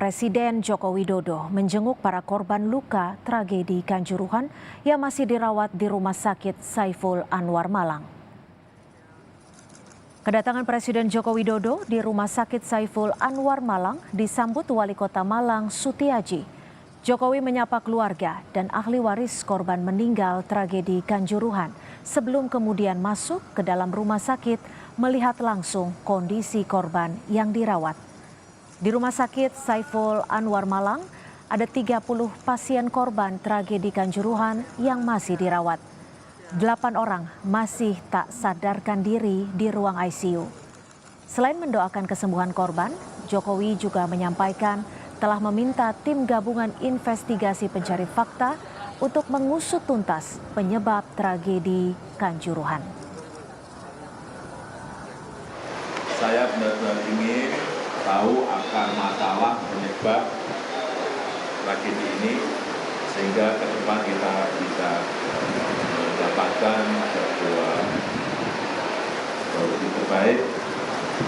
Presiden Joko Widodo menjenguk para korban luka tragedi Kanjuruhan yang masih dirawat di Rumah Sakit Saiful Anwar Malang. Kedatangan Presiden Joko Widodo di Rumah Sakit Saiful Anwar Malang disambut Wali Kota Malang Sutiaji. Jokowi menyapa keluarga dan ahli waris korban meninggal tragedi Kanjuruhan sebelum kemudian masuk ke dalam rumah sakit melihat langsung kondisi korban yang dirawat. Di Rumah Sakit Saiful Anwar Malang ada 30 pasien korban tragedi Kanjuruhan yang masih dirawat. 8 orang masih tak sadarkan diri di ruang ICU. Selain mendoakan kesembuhan korban, Jokowi juga menyampaikan telah meminta tim gabungan investigasi pencari fakta untuk mengusut tuntas penyebab tragedi Kanjuruhan. Saya benar-benar ingin tahu akar masalah penyebab tragedi ini sehingga ke depan kita bisa mendapatkan sebuah solusi terbaik,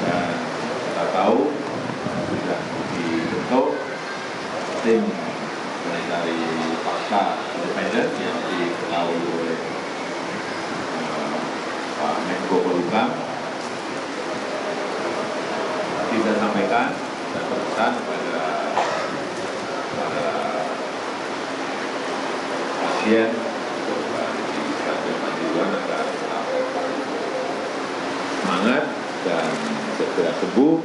dan kita tahu sudah dibentuk tim mencari fakta independen yang diketahui oleh Pak Menko Polhukam. Saya sampaikan dan berpesan kepada para pasien korban di Stadion Kanjuruhan agar tetap semangat dan segera sembuh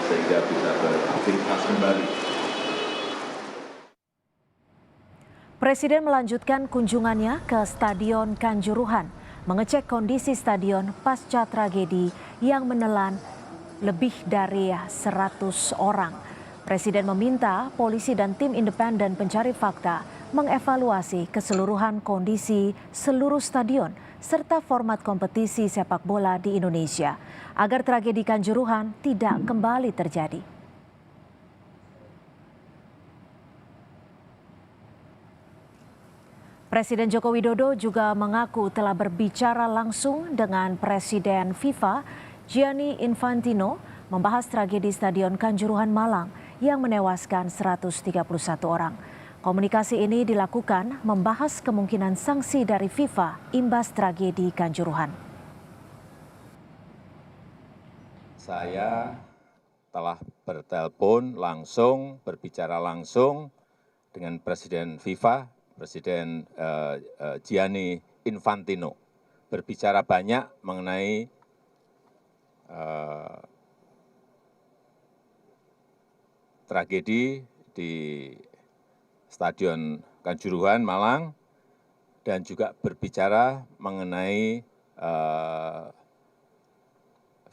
sehingga bisa beraktivitas kembali. Presiden melanjutkan kunjungannya ke Stadion Kanjuruhan, mengecek kondisi stadion pasca tragedi yang menelan lebih dari 100 orang. Presiden meminta polisi dan tim independen pencari fakta mengevaluasi keseluruhan kondisi seluruh stadion serta format kompetisi sepak bola di Indonesia agar tragedi Kanjuruhan tidak kembali terjadi. Presiden Joko Widodo juga mengaku telah berbicara langsung dengan Presiden FIFA Gianni Infantino membahas tragedi Stadion Kanjuruhan Malang yang menewaskan 131 orang. Komunikasi ini dilakukan membahas kemungkinan sanksi dari FIFA imbas tragedi Kanjuruhan. Saya telah bertelepon langsung, berbicara langsung dengan Presiden FIFA, Presiden Gianni Infantino. Berbicara banyak mengenai tragedi di Stadion Kanjuruhan Malang dan juga berbicara mengenai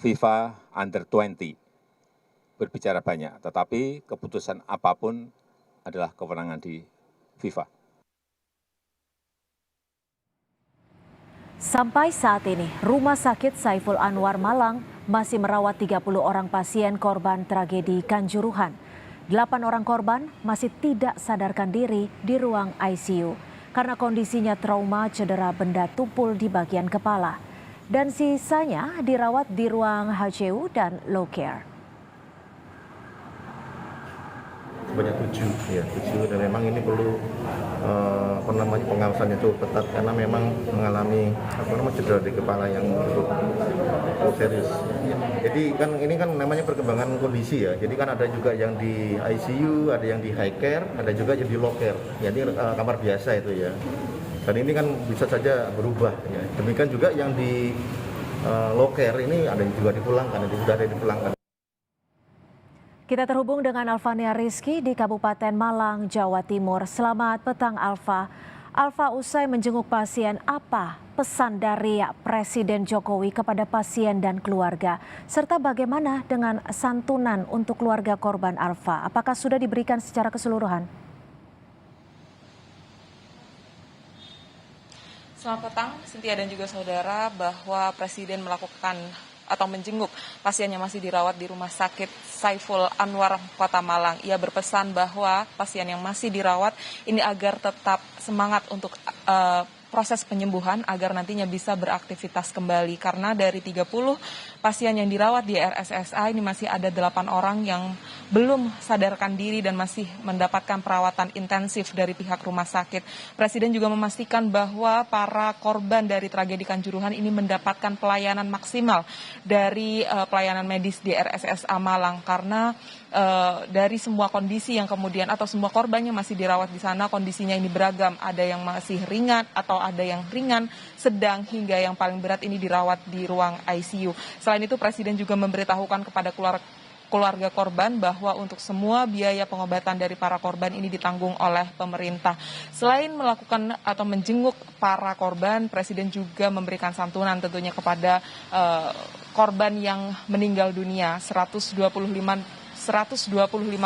FIFA Under 20. Berbicara banyak, tetapi keputusan apapun adalah kewenangan di FIFA. Sampai saat ini, Rumah Sakit Saiful Anwar Malang masih merawat 30 orang pasien korban tragedi Kanjuruhan. 8 orang korban masih tidak sadarkan diri di ruang ICU karena kondisinya trauma cedera benda tumpul di bagian kepala. Dan sisanya dirawat di ruang HCU dan low care. Sebanyak 7 dan memang ini perlu pengawasan yang cukup ketat karena memang mengalami cedera di kepala yang cukup serius. Jadi kan ini kan namanya perkembangan kondisi ya. Jadi kan ada juga yang di ICU, ada yang di high care, ada juga yang di low care. Jadi kamar biasa itu ya. Dan ini kan bisa saja berubah ya. Demikian juga yang di low care ini ada yang juga dipulangkan, sudah ada yang dipulangkan. Kita terhubung dengan Alfania Rizky di Kabupaten Malang, Jawa Timur. Selamat petang, Alfa. Alfa, usai menjenguk pasien, apa pesan dari Presiden Jokowi kepada pasien dan keluarga? Serta bagaimana dengan santunan untuk keluarga korban, Alfa? Apakah sudah diberikan secara keseluruhan? Selamat petang, Cynthia dan juga saudara, bahwa Presiden melakukan atau menjenguk pasien yang masih dirawat di Rumah Sakit Saiful Anwar Kota Malang. Ia berpesan bahwa pasien yang masih dirawat ini agar tetap semangat untuk proses penyembuhan agar nantinya bisa beraktivitas kembali. Karena dari 30 pasien yang dirawat di RSSA ini masih ada 8 orang yang belum sadarkan diri dan masih mendapatkan perawatan intensif dari pihak rumah sakit. Presiden juga memastikan bahwa para korban dari tragedi Kanjuruhan ini mendapatkan pelayanan maksimal dari pelayanan medis di RSSA Malang, karena dari semua kondisi yang kemudian atau semua korban yang masih dirawat di sana kondisinya ini beragam, ada yang masih ringan atau ada yang ringan, sedang hingga yang paling berat ini dirawat di ruang ICU. Selain itu Presiden juga memberitahukan kepada keluarga korban bahwa untuk semua biaya pengobatan dari para korban ini ditanggung oleh pemerintah. Selain melakukan atau menjenguk para korban, Presiden juga memberikan santunan tentunya kepada korban yang meninggal dunia. 125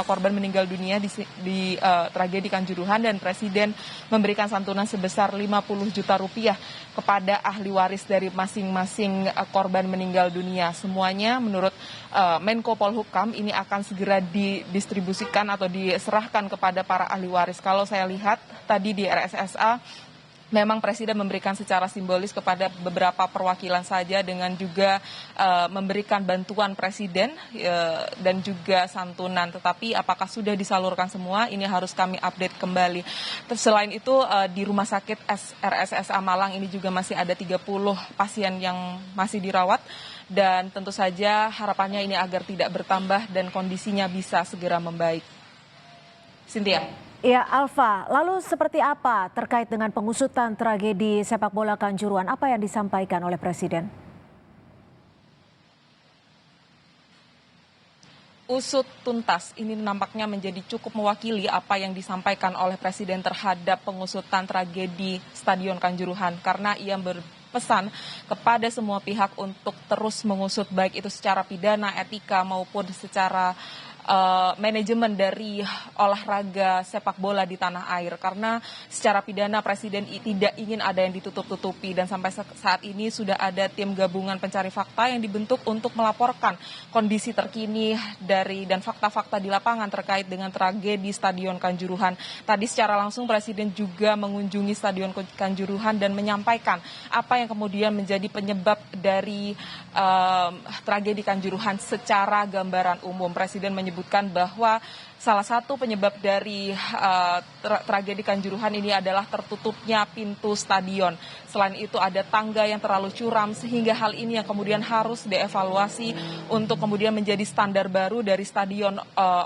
korban meninggal dunia di tragedi Kanjuruhan, dan Presiden memberikan santunan sebesar 50 juta rupiah kepada ahli waris dari masing-masing korban meninggal dunia. Semuanya menurut Menko Polhukam ini akan segera didistribusikan atau diserahkan kepada para ahli waris. Kalau saya lihat tadi di RSSA, memang Presiden memberikan secara simbolis kepada beberapa perwakilan saja dengan juga memberikan bantuan Presiden dan juga santunan. Tetapi apakah sudah disalurkan semua, ini harus kami update kembali. Selain itu di Rumah Sakit RSSA Malang ini juga masih ada 30 pasien yang masih dirawat, dan tentu saja harapannya ini agar tidak bertambah dan kondisinya bisa segera membaik. Cynthia. Ya, Alfa, lalu seperti apa terkait dengan pengusutan tragedi sepak bola Kanjuruhan? Apa yang disampaikan oleh Presiden? Usut tuntas ini nampaknya menjadi cukup mewakili apa yang disampaikan oleh Presiden terhadap pengusutan tragedi Stadion Kanjuruhan, karena ia berpesan kepada semua pihak untuk terus mengusut baik itu secara pidana, etika maupun secara manajemen dari olahraga sepak bola di tanah air, karena secara pidana Presiden tidak ingin ada yang ditutup-tutupi, dan sampai saat ini sudah ada tim gabungan pencari fakta yang dibentuk untuk melaporkan kondisi terkini dan fakta-fakta di lapangan terkait dengan tragedi Stadion Kanjuruhan. Tadi secara langsung Presiden juga mengunjungi Stadion Kanjuruhan dan menyampaikan apa yang kemudian menjadi penyebab dari tragedi Kanjuruhan secara gambaran umum. Presiden menyebutkan bahwa salah satu penyebab dari tragedi Kanjuruhan ini adalah tertutupnya pintu stadion. Selain itu ada tangga yang terlalu curam, sehingga hal ini yang kemudian harus dievaluasi untuk kemudian menjadi standar baru dari stadion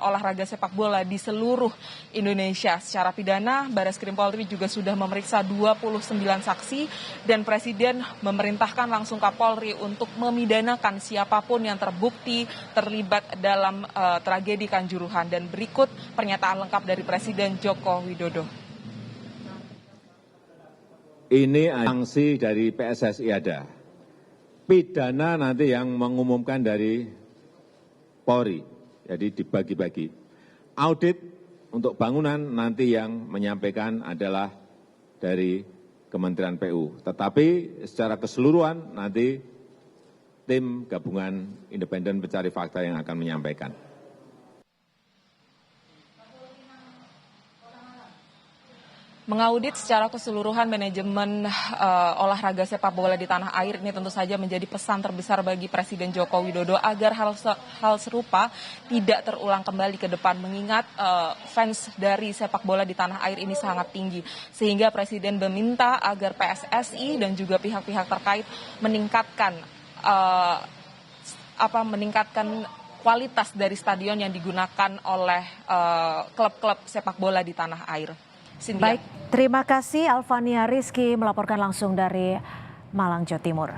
olahraga sepak bola di seluruh Indonesia. Secara pidana, Barreskrim Polri juga sudah memeriksa 29 saksi, dan Presiden memerintahkan langsung Kapolri untuk memidanakan siapapun yang terbukti terlibat dalam tragedi Kanjuruhan. Dan berikut pernyataan lengkap dari Presiden Joko Widodo. Ini sanksi dari PSSI ada. Pidana nanti yang mengumumkan dari Polri, jadi dibagi-bagi. Audit untuk bangunan nanti yang menyampaikan adalah dari Kementerian PU. Tetapi secara keseluruhan nanti tim gabungan independen pencari fakta yang akan menyampaikan. Mengaudit secara keseluruhan manajemen olahraga sepak bola di tanah air ini tentu saja menjadi pesan terbesar bagi Presiden Joko Widodo agar hal serupa tidak terulang kembali ke depan, mengingat fans dari sepak bola di tanah air ini sangat tinggi, sehingga Presiden meminta agar PSSI dan juga pihak-pihak terkait meningkatkan kualitas dari stadion yang digunakan oleh klub-klub sepak bola di tanah air. Cynthia. Baik, terima kasih Alfania Rizky melaporkan langsung dari Malang, Jawa Timur.